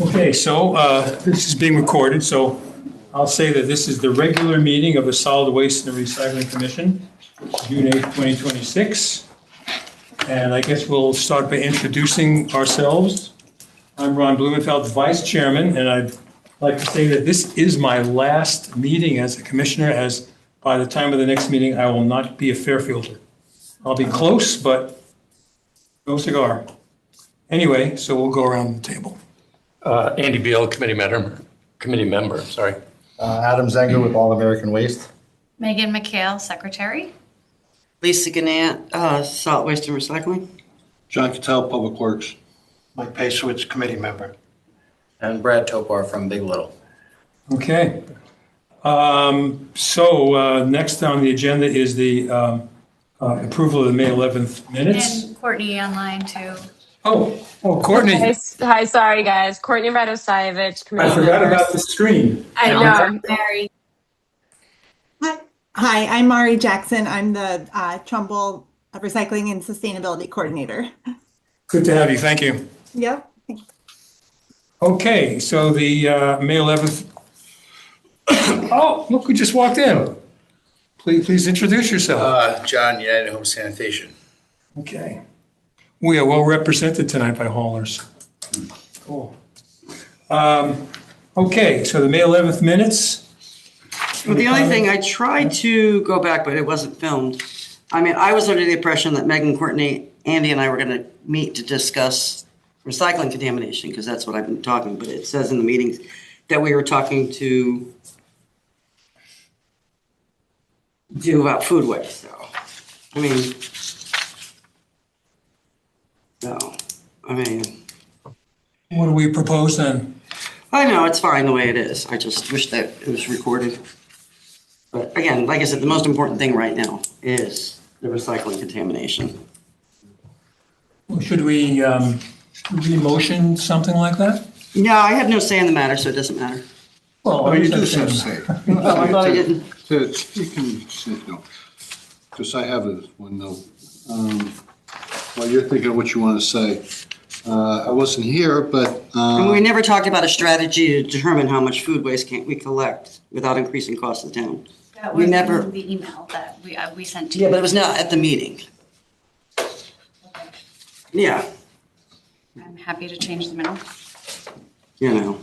Okay, so this is being recorded, so I'll say that this is the regular meeting of the Solid Waste and Recycling Commission, June 8th, 2026. And I guess we'll start by introducing ourselves. I'm Ron Blumenfeld, Vice Chairman, and I'd like to say that this is my last meeting as a commissioner, as by the time of the next meeting, I will not be a Fairfielder. I'll be close, but no cigar. Anyway, so we'll go around the table. Andy Beal, committee member, sorry. Adam Zenger with All American Waste. Megan McHale, Secretary. Lisa Gannett, Solid Waste and Recycling. John Cattell, Public Works. Mike Pasowitz, committee member. And Brad Topar from Big Little. Okay. Next on the agenda is the approval of the May 11th minutes. And Courtney online too. Oh, Courtney. Hi, sorry guys. Courtney Radosavich. I forgot about the screen. I know. Mary. Hi, I'm Mari Jackson. I'm the Trumbull Recycling and Sustainability Coordinator. Good to have you. Thank you. Yep. Okay, so the May 11th. Oh, look who just walked in. Please introduce yourself. John, United Home Sanitation. Okay. We are well represented tonight by haulers. Cool. Okay, so the May 11th minutes. Well, the only thing, I tried to go back, but it wasn't filmed. I mean, I was under the impression that Megan, Courtney, Andy, and I were going to meet to discuss recycling contamination, because that's what I've been talking, but it says in the meetings that we were talking to do about food waste, so, What do we propose then? I know, it's fine the way it is. I just wish that it was recorded. But again, like I said, the most important thing right now is the recycling contamination. Should we motion something like that? No, I have no say in the matter, so it doesn't matter. Well, You do have to say. Oh, I thought I didn't. You can say no, because I have one note. While you're thinking of what you want to say, I wasn't here, but. And we never talked about a strategy to determine how much food waste can we collect without increasing costs of the town. That We was never- in the email that we sent to Yeah, you. but it was not at the meeting. Yeah, I'm happy to change the minutes. you know.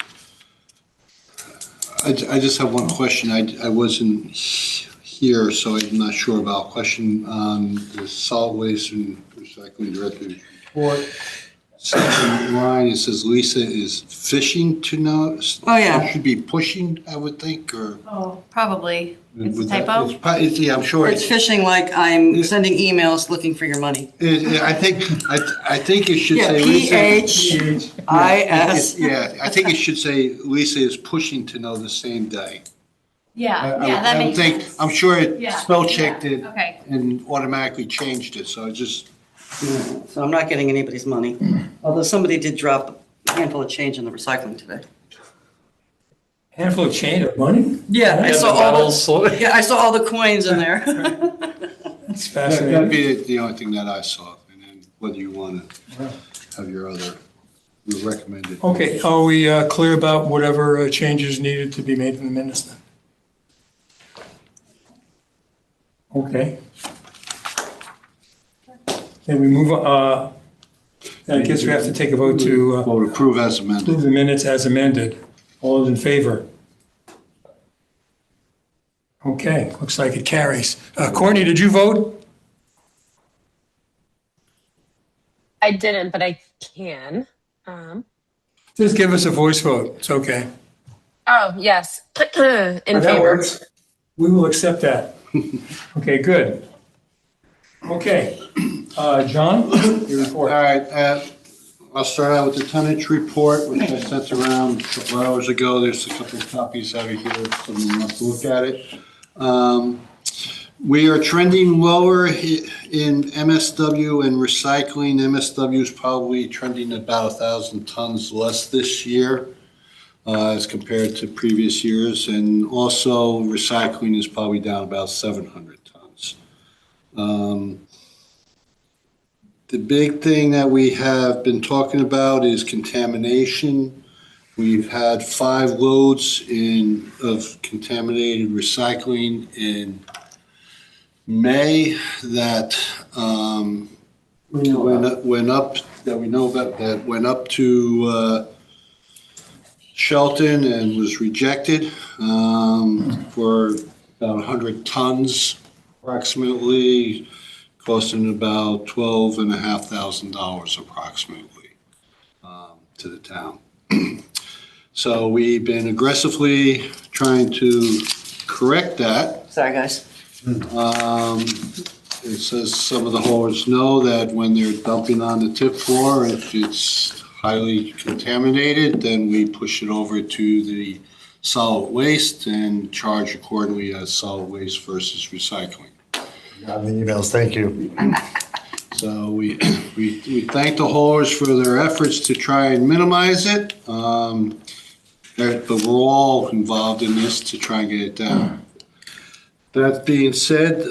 I just have one question. I wasn't here, so I'm not sure about. Question on the solid waste and recycling director's report. Second line, it says Lisa is fishing to know. Oh, yeah. It should be pushing, I would think, or. Oh, probably. It's a Would that- typo. Yeah, I'm sure. It's fishing like I'm sending emails looking for your money. I think it should Yeah, say Lisa. PHIS. Yeah, I think it should say Lisa is pushing to know the same day. Yeah, I that don't makes think- sense. I'm sure it Yeah, spell checked it Okay. and automatically changed it, so I just, So I'm not getting anybody's money, although somebody did drop a handful of change in the recycling today. Handful of change of money? Yeah, I Yeah, saw the all bottles. the, yeah, I saw all the coins in there. That's that'd fascinating. be the only thing that I saw, and then whether you want to have your recommended. Okay, are we clear about whatever changes needed to be made in the minutes then? Okay. Then we move, I guess we have to take a vote to Vote approve as approve amended. the minutes as amended. All those in favor? Okay, looks like it carries. Courtney, did you vote? I didn't, but I can. Just give us a voice vote. It's okay. Oh, yes. In That favor. works. We will accept that. Okay, good. Okay, John, your All report. right, I'll start out with the tonnage report, which I sent around a couple hours ago. There's a couple of copies out of here, if someone wants to look at it. We are trending lower in MSW and recycling. MSW is probably trending about 1,000 tons less this year as compared to previous years. And also recycling is probably down about 700 tons. The big thing that we have been talking about is contamination. We've had 5 loads of contaminated recycling in May that went up, that we know about, that went up to Shelton and was rejected for about 100 tons approximately, costing about $12,500 approximately to the town. So we've been aggressively trying to correct that. Sorry, guys. It says some of the haulers know that when they're dumping on the tip floor, if it's highly contaminated, then we push it over to the solid waste and charge accordingly as solid waste versus recycling. Got the emails, thank you. So we thank the haulers for their efforts to try and minimize it. But we're all involved in this to try and get it down. That being said,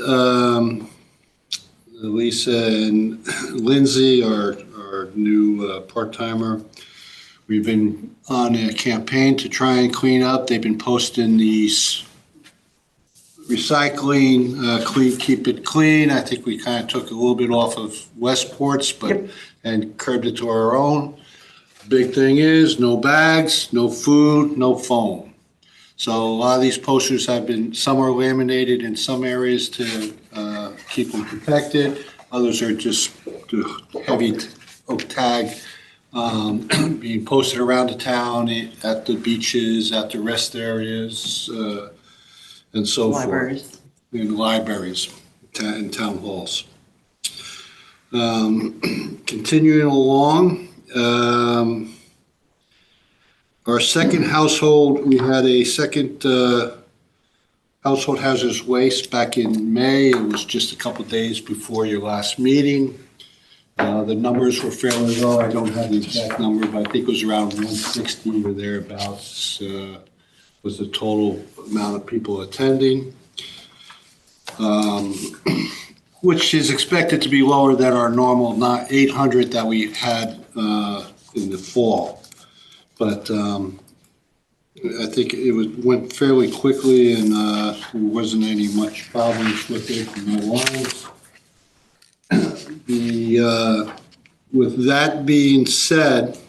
Lisa and Lindsay, our new part-timer, we've been on a campaign to try and clean up. They've been posting these recycling, keep it clean. I think we kind of took a little bit off of Westport's, and curbed it to our own. Big thing is no bags, no food, no foam. So a lot of these posters have been, some are laminated in some areas to keep them protected. Others are just heavy oak tag being posted around the town, at the beaches, at the rest areas, and so forth. In libraries and town halls. Continuing along, our second household, we had a second household hazardous waste back in May. It was just a couple days before your last meeting. The numbers were fairly low. I don't have the exact number, but I think it was around 160 or thereabouts was the total amount of people attending, which is expected to be lower than our normal 800 that we had in the fall. But I think it went fairly quickly, and there wasn't any much problems with it, no lines. With that being said,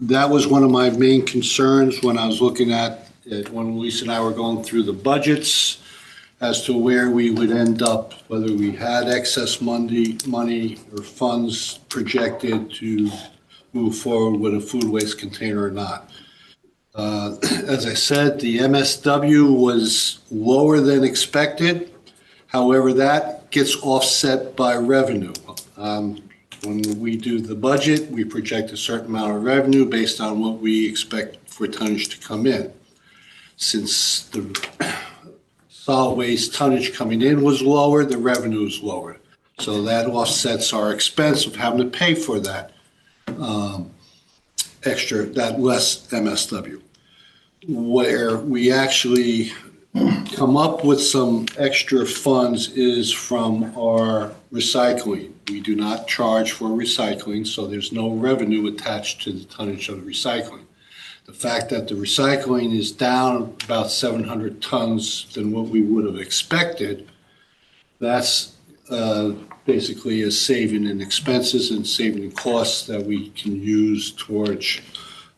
that was one of my main concerns when I was looking at it, when Lisa and I were going through the budgets, as to where we would end up, whether we had excess money or funds projected to move forward with a food waste container or not. As I said, the MSW was lower than expected. However, that gets offset by revenue. When we do the budget, we project a certain amount of revenue based on what we expect for tonnage to come in. Since the solid waste tonnage coming in was lower, the revenue is lower. So that offsets our expense of having to pay for that that less MSW. Where we actually come up with some extra funds is from our recycling. We do not charge for recycling, so there's no revenue attached to the tonnage of the recycling. The fact that the recycling is down about 700 tons than what we would have expected, that's basically a saving in expenses and saving in costs that we can use towards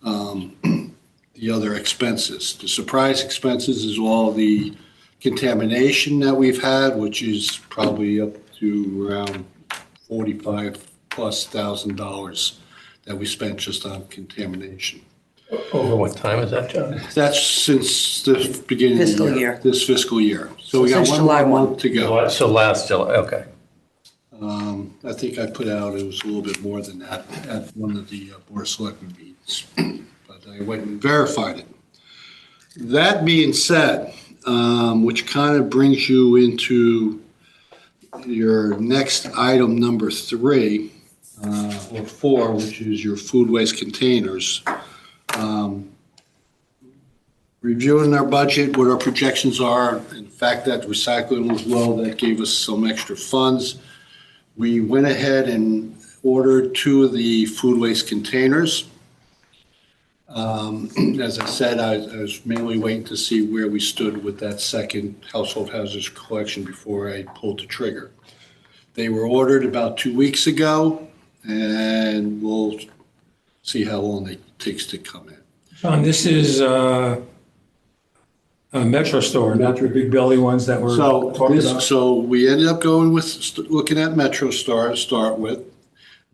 the other expenses. The surprise expenses is all the contamination that we've had, which is probably up to around $45,000+ that we spent just on contamination. Over what time is that, John? That's since the beginning of the year. This fiscal year. So we got Since one more July 1. month to go. So last July, okay. I think I put out, it was a little bit more than that at one of the Board of Selectmen meetings, but I went and verified it. That being said, which kind of brings you into your next item, number 3, or 4, which is your food waste containers. Reviewing our budget, what our projections are, and the fact that recycling was low, that gave us some extra funds. We went ahead and ordered 2 of the food waste containers. As I said, I was mainly waiting to see where we stood with that second household hazards collection before I pulled the trigger. They were ordered about 2 weeks ago, and we'll see how long it takes to come in. John, this is a Metro Store, not the big belly ones that were talked about. So we ended up going with, looking at Metro Star to start with.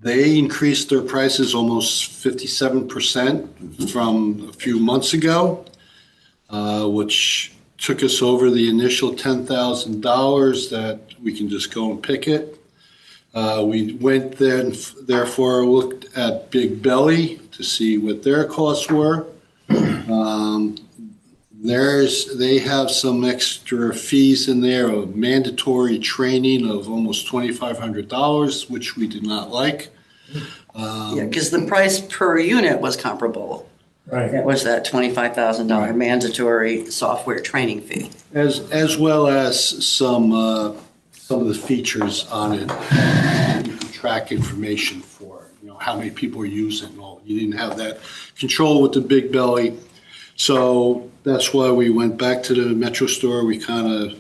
They increased their prices almost 57% from a few months ago, which took us over the initial $10,000 that we can just go and pick it. We went there and therefore looked at Big Belly to see what their costs were. They have some extra fees in there of mandatory training of almost $2,500, which we did not like. Yeah, because the price per unit was comparable. Right. It was that $25,000 mandatory software training fee. As well as some of the features on it. You can track information for, how many people are using it and all. You didn't have that control with the Big Belly. So that's why we went back to the Metro Store. We kind of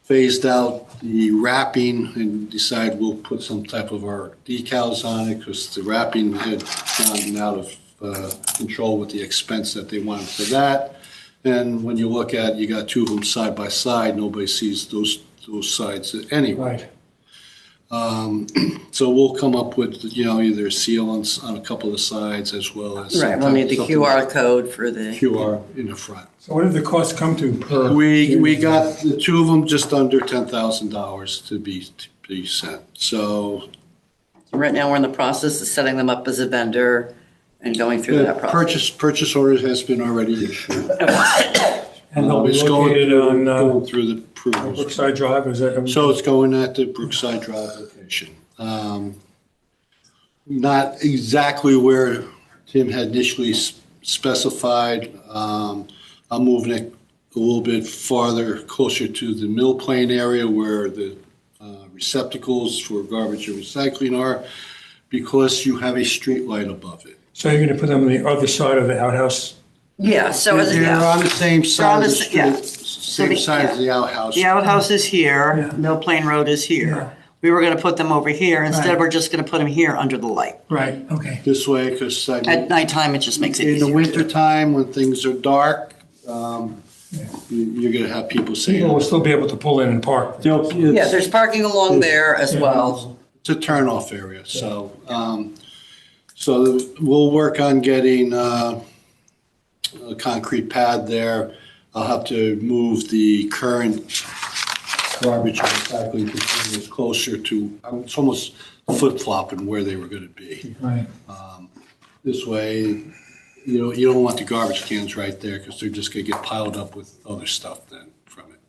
phased out the wrapping and decided we'll put some type of our decals on it because the wrapping had gotten out of control with the expense that they wanted for that. And when you look at, you got 2 of them side by side, nobody sees those sides anyway. Right. So we'll come up with, either seal on a couple of sides as well as. Right, we'll need the something QR code for the. QR in the front. So what did the cost come to per? We got the 2 of them just under $10,000 to be sent. So Right now, we're in the process of setting them up as a vendor and going through that the process. purchase order has been already issued. And they'll be It's going located through- on going through the approvals. Brookside Drive, is that? So it's going at the Brookside Drive location. Not exactly where Tim had initially specified. I'm moving it a little bit farther, closer to the Mill Plain area where the receptacles for garbage and recycling are, because you have a street light above it. So you're gonna put them on the other side of the outhouse? Yeah, so as, They're on the same side of the yeah. street, same side as the outhouse. The outhouse is here, Yeah. Mill Plain Road is Yeah. here. We were gonna put them over here, instead Right. we're just gonna put them here under the light. Right, okay. This way, because At nighttime, it just makes it in the easier. wintertime, when things are dark, you're gonna have people saying. People will still be able to pull in and park. Yeah, there's parking along there as well. It's a turnoff area, so, so we'll work on getting a concrete pad there. I'll have to move the current garbage and recycling containers closer to, it's almost flip-flopping where they were gonna be. Right. This way, you don't want the garbage cans right there because they're just gonna get piled up with other stuff then from it.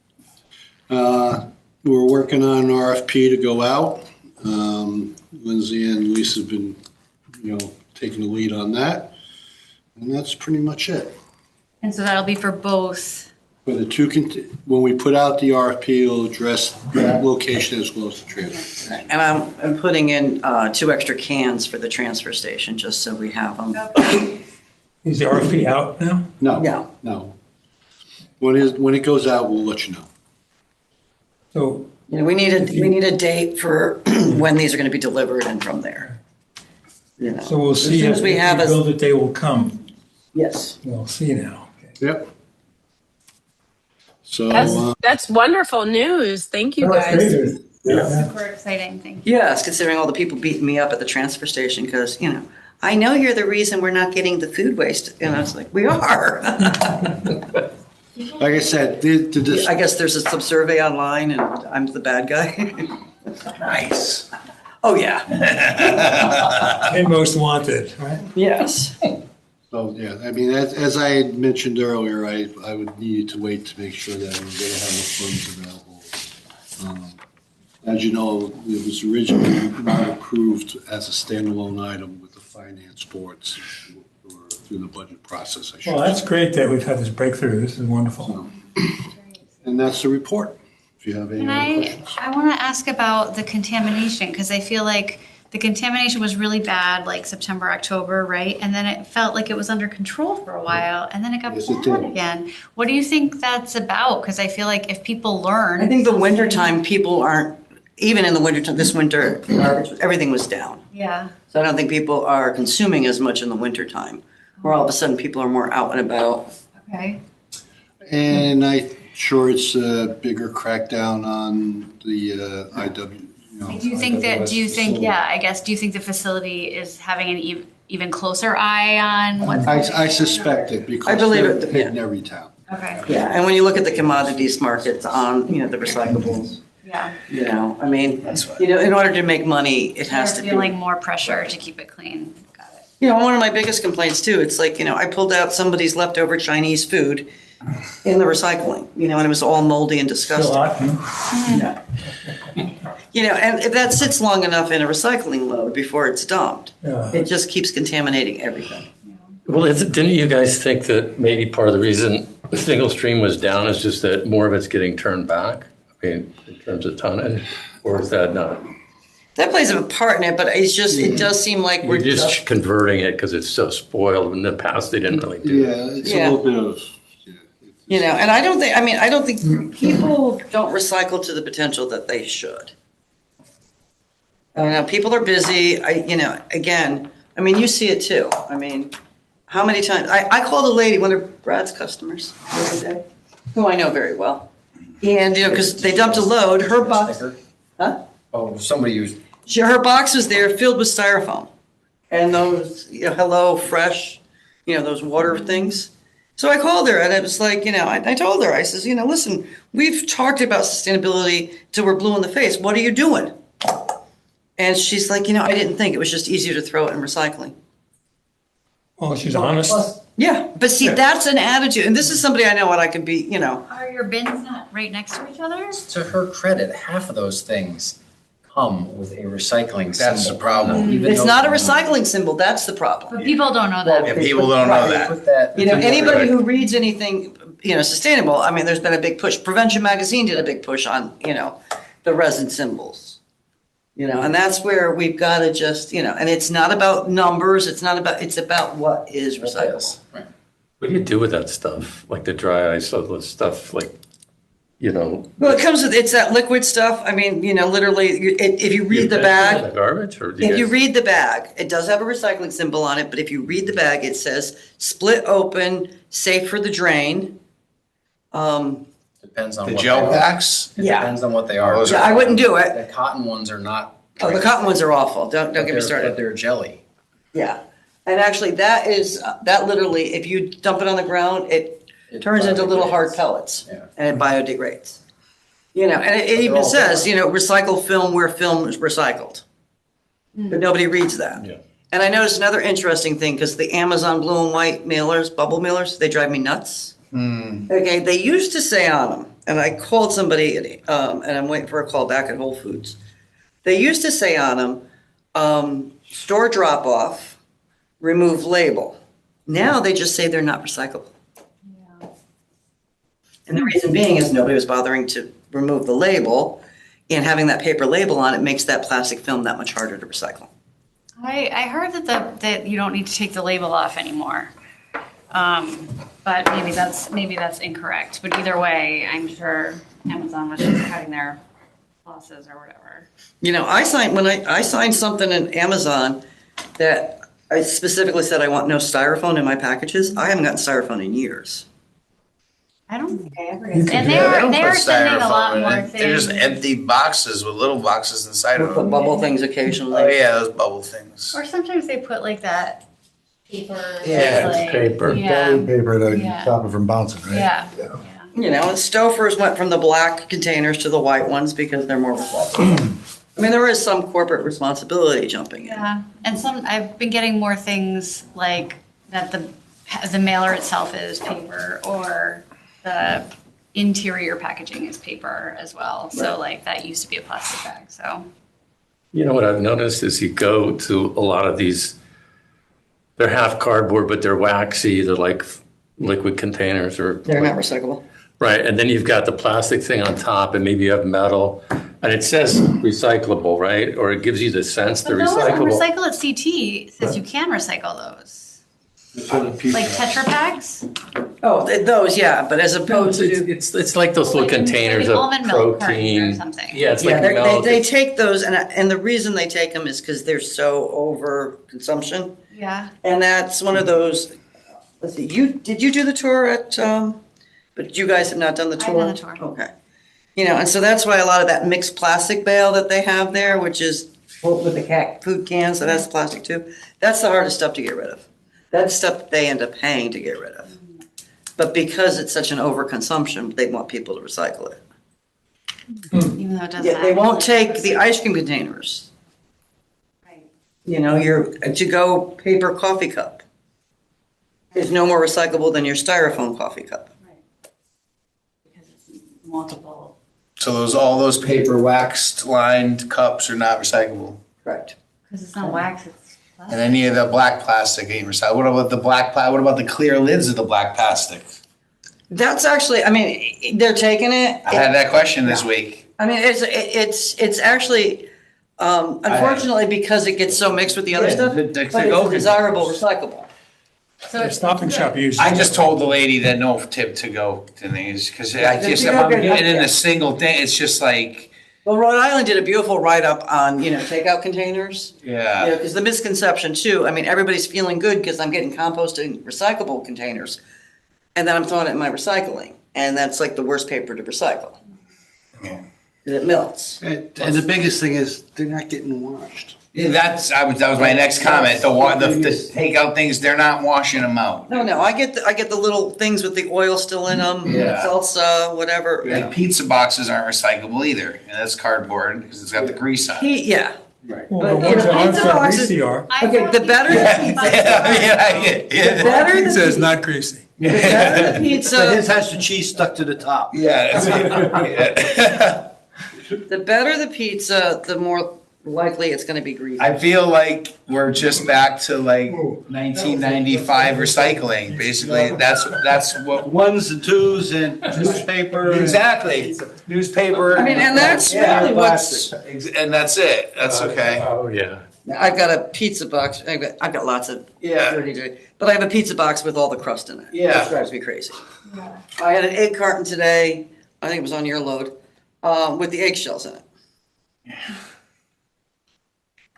We're working on an RFP to go out. Lindsay and Lisa have been, taking the lead on that. And that's pretty much it. And so that'll be for both. For the when we put out the RFP, it'll address that location as well as the transfer. And I'm putting in 2 extra cans for the transfer station, just so we have them. Is the RFP out now? No. When it goes out, we'll let you know. So, We need a date for when these are gonna be delivered and from there. so we'll see As soon if as we we have build it, they will come. Yes. We'll see now. Okay. Yep. So, That's wonderful news. Thank you That's guys. great. Yeah. Super exciting, thank you. Yes, considering all the people beating me up at the transfer station, because, I know you're the reason we're not getting the food waste. And I was like, we are. like I said, I guess there's some survey online and I'm the bad guy. Nice. Oh, yeah. And most wanted, right? Yes. So, yeah, I mean, as I had mentioned earlier, I would need to wait to make sure that we were going to have the funds available. As you know, it was originally not approved as a standalone item with the finance boards or through the budget process, I should Well, that's say. great that we've had this breakthrough. This is wonderful. And that's the report. if you have any Can other questions. I want to ask about the contamination, because I feel like the contamination was really bad, like September, October, right? And then it felt like it was under control for a while, and then it got Yes, it bad did. again. What do you think that's about? Because I feel like if people learn. I think the wintertime, people aren't, even in the wintertime, this winter, everything was down. Yeah. So I don't think people are consuming as much in the wintertime, where all of a sudden people are more out and about. Okay. And I'm sure it's a bigger crackdown on the IW, you know. Do you think that, IWS do you think, facility. yeah, I guess, do you think the facility is having an even closer eye on what's? I suspect it because I believe they're it, hitting yeah. every town. Okay, Yeah, and when you look at the commodities markets on, the recyclables, yeah. I mean, in order to make money, it has to They're be. feeling more pressure to keep it clean. Got it. One of my biggest complaints too, it's like, I pulled out somebody's leftover Chinese food in the recycling, and it was all moldy and Still disgusting. hot? And that sits long enough in a recycling load before it's dumped. Yeah. It just keeps contaminating everything. Well, didn't you guys think that maybe part of the reason the single stream was down is just that more of it's getting turned back? I mean, in terms of tonnage, or is that not? That plays a part in it, but it does seem like We're we're just converting it because it's so spoiled. In the past, they didn't really do it. Yeah, it's Yeah. a little bit of, and I don't think people don't recycle to the potential that they should. People are busy. Again, you see it too. How many times, I called a lady, one of Brad's customers the other day, who I know very well. And, because they dumped a load, her box, huh? Oh, somebody used. Her box was there filled with styrofoam. And those, Hello Fresh, those water things. So I called her and I was like, I told her, I says, listen, we've talked about sustainability till we're blue in the face. What are you doing? And she's like, I didn't think it was just easier to throw it in recycling. Well, she's honest. Yeah, but see, that's an attitude. And this is somebody I know what I could be, Are your bins not right next to each other? To her credit, half of those things come with a recycling That's symbol. the problem. Even It's though- not a recycling symbol. That's the problem. But people don't know that. Yeah, people don't know that. Put that. Anybody who reads anything, sustainable, there's been a big push. Prevention Magazine did a big push on, the resin symbols. And that's where we've got to just, and it's not about numbers. It's about what is recyclable. Right. What do you do with that stuff? Like the dry ice, all that stuff, Well, it comes with, it's that liquid stuff. Literally, if you read the in bag, the garbage, or do you if you guys- read the bag, it does have a recycling symbol on it, but if you read the bag, it says split open, safe for the drain. Depends on The what gel they are. packs? It Yeah. depends on what they are. Those Yeah, I wouldn't do it. The cotton ones are not. Oh, the cotton ones are awful. Don't get me But started. they're jelly. Yeah. And actually, that literally, if you dump it on the ground, it turns into little hard pellets. Yeah. And it biodegrades. And it even all says, recycle film where film is recycled. But nobody reads that. Yeah. And I noticed another interesting thing, because the Amazon blue and white mailers, bubble mailers, they drive me nuts. Okay, they used to say on them, and I called somebody, and I'm waiting for a call back at Whole Foods. They used to say on them, store drop off, remove label. Now they just say they're not recyclable. And the reason being is nobody was bothering to remove the label, and having that paper label on it makes that plastic film that much harder to recycle. I heard that you don't need to take the label off anymore. But maybe that's incorrect. But either way, I'm sure Amazon was just cutting their losses or whatever. When I signed something in Amazon that I specifically said I want no styrofoam in my packages, I haven't gotten styrofoam in years. I don't think I ever. You And can they do that. are Put sending a styrofoam lot in more it. They're just things. empty boxes with little boxes inside We of put them. bubble things occasionally. Oh yeah, those bubble things. Or sometimes they put like that paper. Yeah, like, it's paper. Yeah. Belly paper to Yeah. stop it from bouncing, right? Yeah. And Stofers went from the black containers to the white ones because they're more recyclable. There is some corporate responsibility jumping in. Yeah, and I've been getting more things like that the mailer itself is paper, or the interior packaging is paper as well. So like that used to be a plastic bag, so. What I've noticed is you go to a lot of these, they're half cardboard, but they're waxy. They're like liquid containers, or They're not recyclable. Right, and then you've got the plastic thing on top, and maybe you have metal, and it says recyclable, right? Or it gives you the sense the But those on recyclable. Recycle at CT says you can recycle those. That's what the people- Like Tetra Packs? Oh, those, yeah, but as No, opposed to. it's like those little Like in- containers like of almond milk cartons or protein. something. Yeah, it's Yeah, like they milk. they take those, and the reason they take them is because they're so over consumption. Yeah. And that's one of those, let's see, did you do the tour at, but you guys have not done the I've tour? done the tour. Okay. You know, and so that's why a lot of that mixed plastic bale that they have there, which is with the cat food cans, that has plastic too, that's the hardest stuff to get rid of. That's stuff that they end up paying to get rid of. But because it's such an overconsumption, they want people to recycle it. Even though it doesn't. Yeah, they won't actually- take the ice cream containers, Right. you know, your to-go paper coffee cup is no more recyclable than your styrofoam coffee cup. Because it's multiple. So all those paper waxed lined cups are not recyclable. Correct. Because it's not wax, it's And plastic. any of the black plastic ain't recyclable. What about the what about the clear lids of the black plastic? That's actually, I mean, they're taking it. I had that question this week. I mean, it's actually, unfortunately, because it gets so mixed with the other stuff, The- but the it's go- desirable recyclable. So The it's Stop and Shop uses. I just told the lady that no tip to go to these, because I The just, if to-go I'm good, getting in yeah. a single thing, it's just like, Well, Rhode Island did a beautiful write-up on, you know, takeout containers. yeah. Yeah, because the misconception too, I mean, everybody's feeling good because I'm getting composting recyclable containers. And then I'm throwing it in my recycling. And that's like the worst paper to recycle. Yeah. 'Cause it melts. And the biggest thing is, they're not getting washed. Yeah, that was my next comment, the takeout things, they're not washing them out. No, I get the little things with the oil still in them, Yeah. salsa, whatever. Like pizza boxes aren't recyclable either, and that's cardboard, because it's got the grease on it. Yeah. Well, But, the you ones know, that aren't pizza so boxes- greasy are. Okay, the better Yeah. better the Pizza is pi- not greasy. the better the But pizza, his has the cheese stuck to the top. Yeah. the better the pizza, the more likely it's gonna be greasy. I feel like we're just back to like 1995 recycling, basically, that's what. Ones and twos and newspaper. Exactly, newspaper. I mean, and that's Yeah, really what's, And that's it, that's okay. Oh, yeah. I've got a pizza box, I've got lots of Yeah. dirty, but I have a pizza box with all the crust in it. Yeah. Which drives me crazy. I had an egg carton today, I think it was on your load, with the eggshells in it.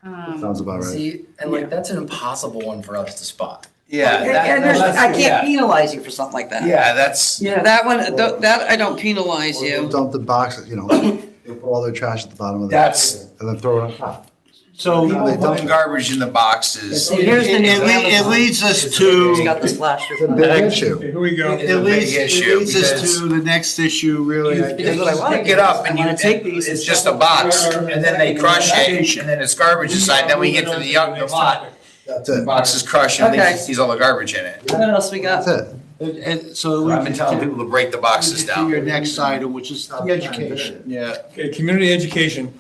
Sounds about right. See, and like, that's an impossible one for us to spot. Yeah. And I can't penalize you for something like that. Yeah, that's, Yeah, that one, that I don't penalize you. Dump the boxes, you know, they put all their trash at the bottom of the. That's- And then throw it on top. So people they putting don't- garbage in the boxes. Here's the new it leads us to. It's got the splash. It's a big issue. Okay, here we go. It's a big issue, It leads us because to the next issue, really. Because what I want pick it up and you, take these. it's just a box, and then they crush it, and then it's garbage inside, then we get to the lot, That's the it. box is crushed, and Okay. he sees all the garbage in it. What else we got? That's it. And so I've been telling people to break the boxes to down. your next item, which is the education. Yeah. Okay, community education.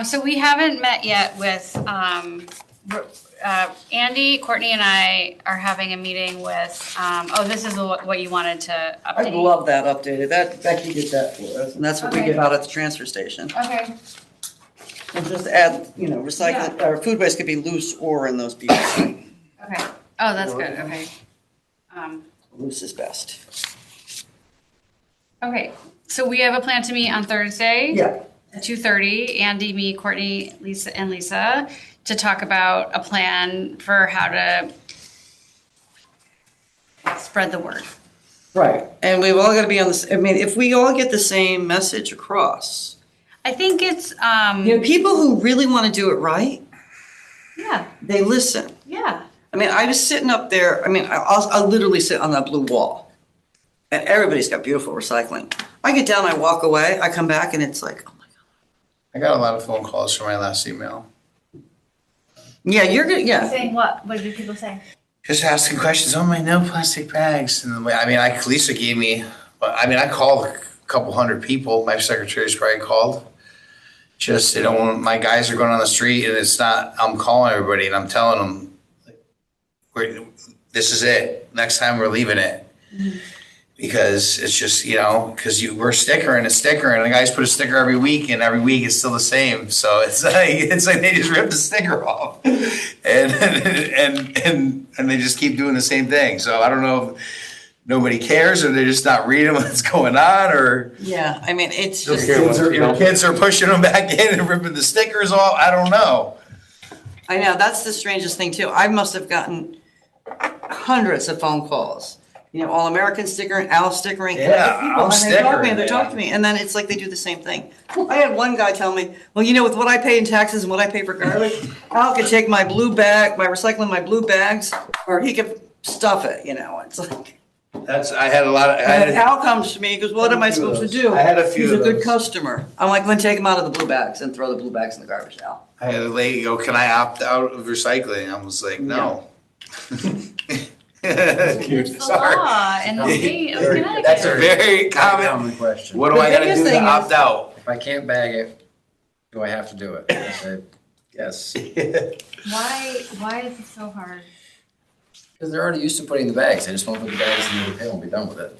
So we haven't met yet with, Andy, Courtney and I are having a meeting with, this is what you wanted to I update. love that updated. That Becky did that for us, and that's what we Okay. give out at the transfer station. Okay, And just add, you know, recycling, or food waste could be loose or in those pieces. okay. Oh, that's good, okay. Loose is best. Okay, so we have a plan to meet on Thursday. Yeah. At 2:30, Andy, me, Courtney, Lisa, to talk about a plan for how to spread the word. Right. And we've all got to be on this, I mean, if we all get the same message across, I think it's, you know, people who really want to do it right, yeah, they listen. yeah. I mean, I was sitting up there, I mean, I'll literally sit on that blue wall. And everybody's got beautiful recycling. I get down, I walk away, I come back and it's like, oh my God. I got a lot of phone calls from my last email. Yeah, you're good, yeah. Saying what? What did people say? Just asking questions, oh my, no plastic bags, and the way, I mean, Lisa gave me, but I mean, I called a couple hundred people, my secretary's probably called. Just, you know, when my guys are going on the street and it's not, I'm calling everybody and I'm telling them, this is it, next time we're leaving it. Because it's just, because we're sticker and a sticker, and the guys put a sticker every week, and every week it's still the same. So it's like they just rip the sticker off, and they just keep doing the same thing. So I don't know if nobody cares, or they're just not reading what's going on, or Yeah, I mean, it's your just, kids are pushing them back in and ripping the stickers off. I don't know. I know, that's the strangest thing too. I must have gotten hundreds of phone calls. All American stickering, Al stickering. Yeah, Al They stickering, talk to me, and then it's like they do the same thing. I had one guy tell me, well, with what I pay in taxes and what I pay for garbage, Al could take my blue bag, my blue bags, or he could stuff it, It's like, I had a lot of. and Al comes to me, he goes, what am I supposed to do? I had a few He's a of good those. customer. I'm like, then take them out of the blue bags and throw the blue bags in the garbage, Al. I had a lady go, "Can I opt out of recycling?" I was like, "No." It's the Sorry. law in the state of Connecticut. That's a very common. Common question. What do The I gotta biggest do to thing is- opt out? If I can't bag it, do I have to do it? I said, yes. Why is it so hard? Because they're already used to putting the bags. They just won't put the bags in the pail and be done with it.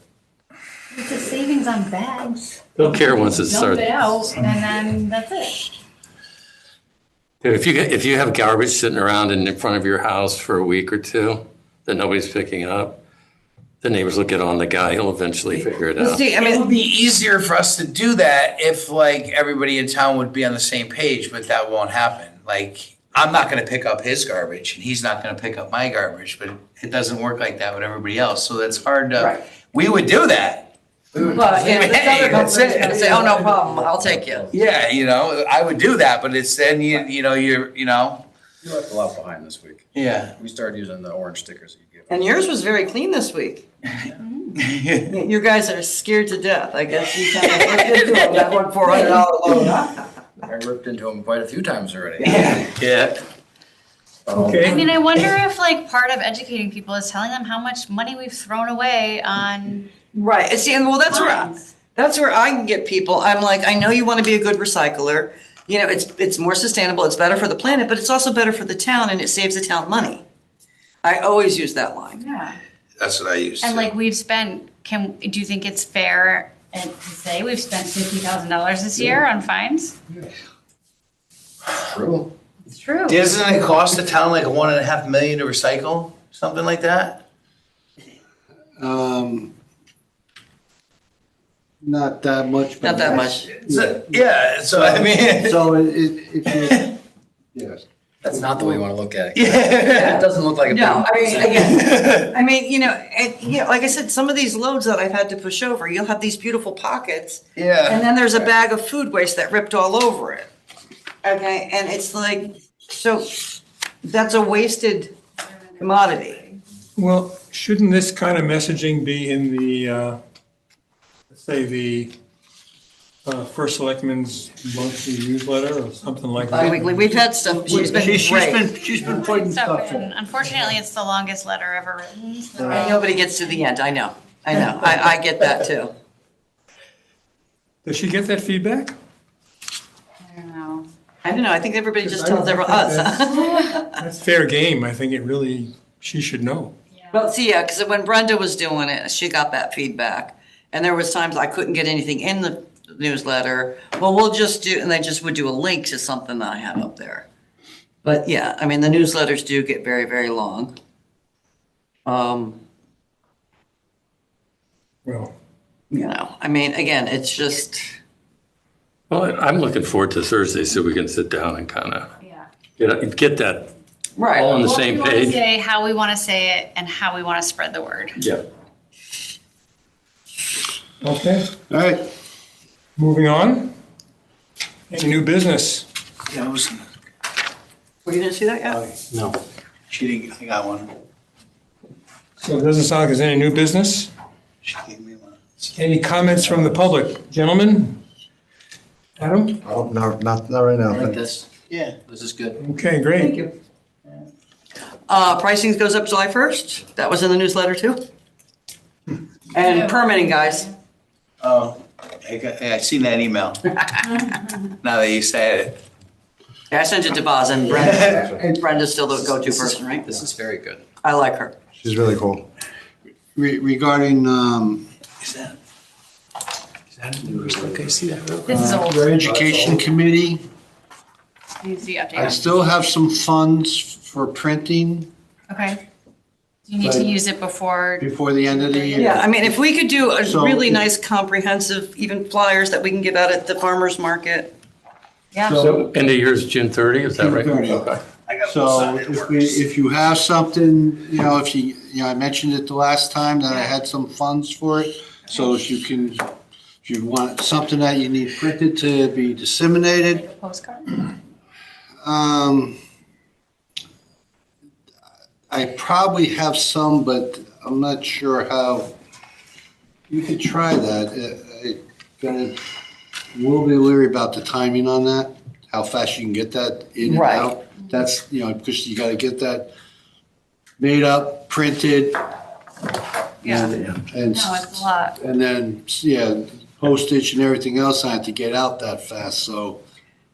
It's a savings on bags. Don't care once it Dump starts. it out, and then that's it. If you have garbage sitting around in front of your house for a week or two that nobody's picking up, the neighbors will get on the guy. He'll eventually figure it out. See, I It mean, would be easier for us to do that if everybody in town would be on the same page, but that won't happen. I'm not gonna pick up his garbage and he's not gonna pick up my garbage, but it doesn't work like that with everybody else. So that's hard to, Right. we would do that. but Hey, this other that's company's it. gonna say, oh, no problem, I'll take you. Yeah, I would do that, but it's then you're. You left a lot behind this week. Yeah. We started using the orange stickers that you give. And yours was very clean this week. You guys are scared to death. I guess you kind of looked into them, that one $400 load. I ripped into them quite a few times already. Yeah. Okay. I mean, I wonder if part of educating people is telling them how much money we've thrown away on Right. And see, and well, that's where I can get people. I'm like, I know you want to be a good recycler. It's more sustainable. It's better for the planet, but it's also better for the town, and it saves the town money. I always use that line. Yeah. That's what I used to. And we've spent, do you think it's fair to say we've spent $50,000 this year on fines? True. It's true. Doesn't it cost the town $1.5 million to recycle? Something like that? Not that much. but Not that much. Yeah, so I mean. So yes. That's not the way you want to look at it. Yeah. It doesn't look like a big. No, I mean, again, like I said, some of these loads that I've had to push over, you'll have these beautiful pockets, and Yeah. then there's a bag of food waste that ripped all over it. Okay, and it's like, so that's a wasted commodity. Well, shouldn't this kind of messaging be in the, let's say, the First Selectman's monthly newsletter or something like that? Bi-weekly, we've had stuff, she's been great. She's been putting stuff in. Unfortunately, it's the longest letter ever written. So. And nobody gets to the end, I know, I get that too. Does she get that feedback? I don't know. I don't know, I think everybody just tells everyone, us. That's fair game. I think she should know. Well, see, yeah, because when Brenda was doing it, she got that feedback. And there was times I couldn't get anything in the newsletter. Well, we'll just do, and they just would do a link to something that I have up there. But yeah, I mean, the newsletters do get very, very long. Well, I mean, again, it's just, Well, I'm looking forward to Thursday so we can sit down and kind of Yeah. get that right. all on the What same we want to page. say, how we want to say it, and how we want to spread the word. Yeah. okay, All right. moving on. Any new business? Yeah, Well, you didn't see that yet? No. She didn't, I got one. So it doesn't sound like there's any new business. She gave me one. Any comments from the public? Gentlemen? Adam? Oh, no, not right now. I like this. Yeah. This is good. Okay, great. Thank you. Pricing goes up July 1st. That was in the newsletter too. And permitting, guys. Oh, I seen that email. Now that you said it. Yeah, I sent it to Boz and Brenda. Brenda's still the go-to person, right? This is very good. I like her. She's really cool. Regarding Is that okay, see that? This is old. Your Education Committee, Needs to be I updated. still have some funds for printing Okay. Do you need to use it before? before the end of the year. Yeah, I mean, if we could do a So- really nice comprehensive, even flyers that we can give out at the farmer's market. Yeah. So end of year is June 30, is that right? June 30. Okay. So if you have something, I mentioned it the last time that I had some funds for it. So if you want something that you need printed to be disseminated, Postcard? I probably have some, but I'm not sure how. You could try that. We'll be leery about the timing on that, how fast you can get that in and Right. out. That's, because you gotta get that made up, printed. Yeah. And, No, it's a lot. and then, postage and everything else, I have to get out that fast, so.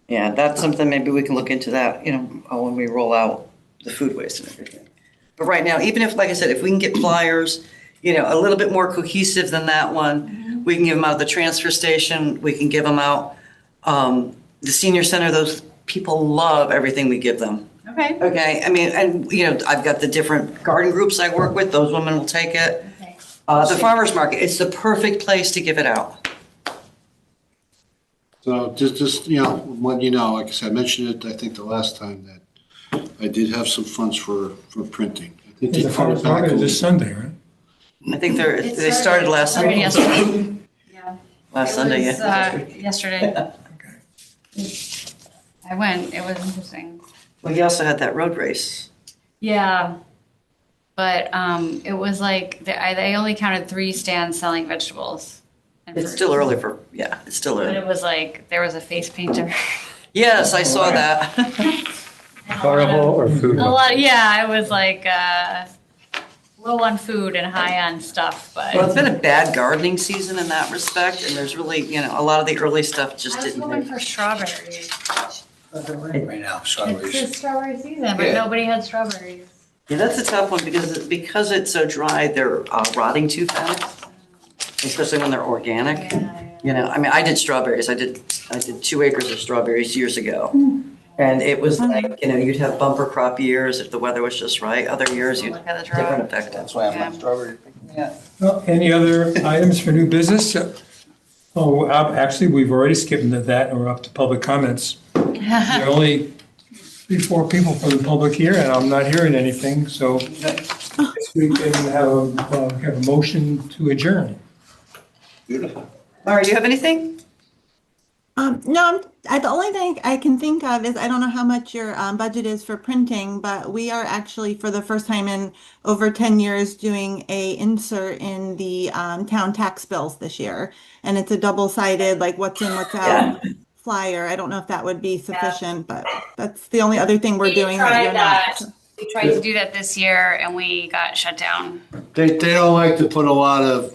Yeah, that's something, maybe we can look into that, when we roll out the food waste and everything. But right now, even if, like I said, if we can get flyers, a little bit more cohesive than that one, we can give them out at the transfer station, we can give them out, the senior center, those people love everything we give them. Okay. Okay, I mean, and, I've got the different garden groups I work with, those women will take it. Okay. The farmer's market, it's the perfect place to give it out. So just, when like I said, I mentioned it, I think the last time that I did have some funds for printing. I think they The cut farmer's it back market a is this little. Sunday, right? I think they started last Started Sunday. yesterday. Yeah. Last It Sunday, was, yeah. Yesterday. I went, it was interesting. Well, you also had that road race. Yeah. But it was like, they only counted 3 stands selling vegetables. and It's fruit. still early it's still But early. it was like, there was a face painter. Yes, I saw that. Carnival or food? A lot, yeah, it was like low on food and high on stuff, but. Well, it's been a bad gardening season in that respect, and there's really, a lot of the early stuff just I was didn't hoping hit. for strawberries. Right now, It's strawberries. the strawberry season, but Yeah. nobody had strawberries. Yeah, that's a tough one because it's so dry, they're rotting too fast, especially when they're organic. I mean, I did strawberries. I did 2 acres of strawberries years ago. And it was like, you'd have bumper crop years if the weather was just right. Other years, you'd Look at the different drought. effect. That's why I'm Yeah. not strawberry. Yeah. Well, any other items for new business? Oh, actually, we've already skipped that and we're up to public comments. There are only 3-4 people from the public here and I'm not hearing anything, so I guess we can have a motion to adjourn. Beautiful. Mara, you have anything? No, the only thing I can think of is I don't know how much your budget is for printing, but we are actually for the first time in over 10 years doing a insert in the town tax bills this year. And it's a double-sided, like what's in, what's out flyer. I don't know if that would be sufficient, but that's the only other thing we're doing that you're not. We tried to do that this year and we got shut down. They don't like to put a lot of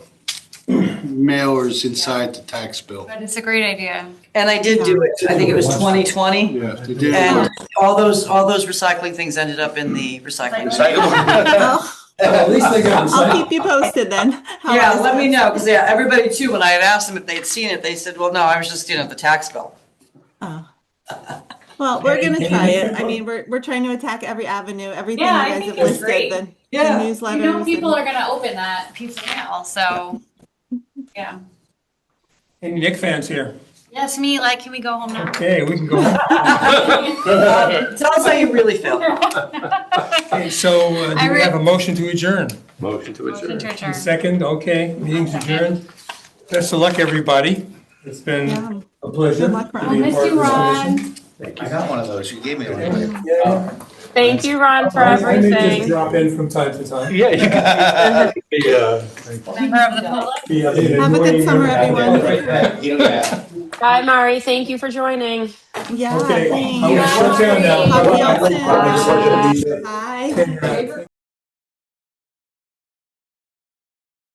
mailers inside the tax bill. But it's a great idea. And I did do it. I think it was 2020. Yeah, they did. And all those recycling things ended up in the recycling. Well, At least they got I'll keep you posted then. how Yeah, I was let me doing. know, because everybody too, when I had asked them if they'd seen it, they said, well, no, I was just, the tax bill. Oh. Well, we're gonna try it. I mean, we're trying to attack every avenue, everything you Yeah, I guys think have it's listed, great. the Yeah. newsletters. You know, people and- are gonna open that piece of mail, so, yeah. Any Nick fans here? Yes, me, can we go home now? Okay, we can go. Tell us how you really feel. Okay, so do we have a motion to adjourn? Motion to Motion adjourn. to adjourn. Second, okay, meeting's adjourned. Best of luck, everybody. It's been Yeah. a pleasure. Good luck, Ron. to be a Miss part of you, this Ron. commission. I got one of those. You gave me one. Yeah. Thank you, Ron, for I may just everything. drop in from time to time. Yeah, you can. Member of the public? Be an Have a good annoying summer, member. everyone. Yeah. Bye, Mari. Thank you for joining. Yeah, Okay, thanks. I'm gonna shut down now. Talk to y'all soon. Bye. Bye.